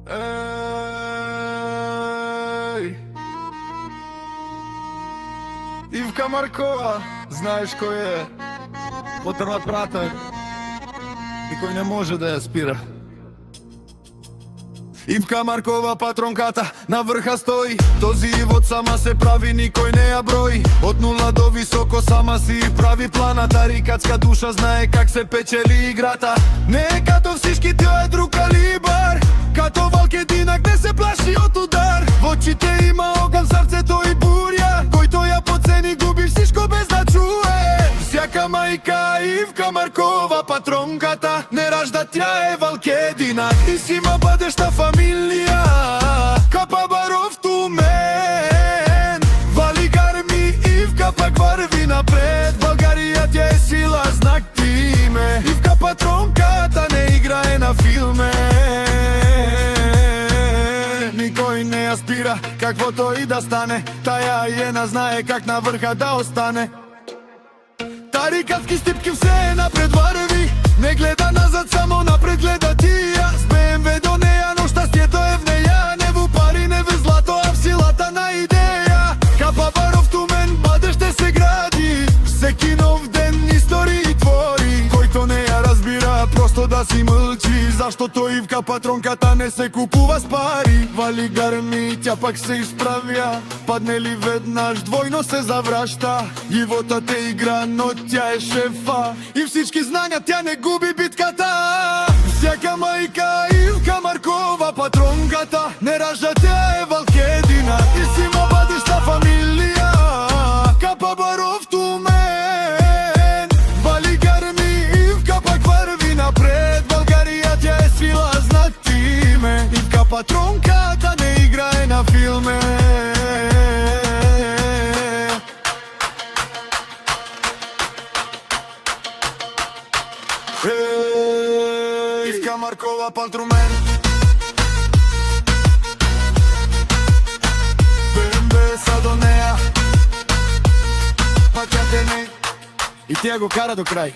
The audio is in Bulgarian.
Ей, Ивка Маркова, знаеш кој е? Потрнат пратар, никој не може да ја спира. Ивка Маркова, патронката, на врха стои. Този ивот сама се прави, никој не ја брои. Од нула до високо сама си прави плана. Тарикатска душа знае как се печели играта. Не е като всички, тој е друг калибар. Като Валкединак не се плаши од удар. В очите има оган, срцето и бурја. Којто ја поцени губи всичко без да чуе. Всяка мајка Ивка Маркова, патронката, не ражда, тя е Валкединак. И си има бъдеща фамилија, Капа Баров Тумен. Вали гарми, Ивка пак върви напред. Българија тя е сила, знак ти име. Ивка патронката не играе на филме. Никој не ја спира, каквото и да стане. Таја јена знае как на врха да остане. Тарикатски стипки все напред върви. Не гледа назад, само напред гледа тија. С БМВ до неја, но щастието е в неја. Не во пари, не во злато, а в силата на идеја. Капа Баров Тумен, бъдеще се гради. Всеки нов ден истории твори. Којто не ја разбира, просто да си мълчи. Заштото Ивка патронката не се купува с пари. Вали гарми, тя пак се изправя. Падне ли веднаш, двойно се завраща. Ивотът е игра, но тя е шефа. И всички знања, тя не губи битката. Всяка мајка Ивка Маркова, патронката, не ражда, тя е Валкединак. И си има бъдеща фамилија, Капа Баров Тумен. Вали гарми, Ивка пак върви напред. Българија тя е сила, знак ти име. Ивка патронката не играе на филме. Ивка Маркова, патрумен. БМВ са до нея. Пак ја те не. И тя го кара до крај.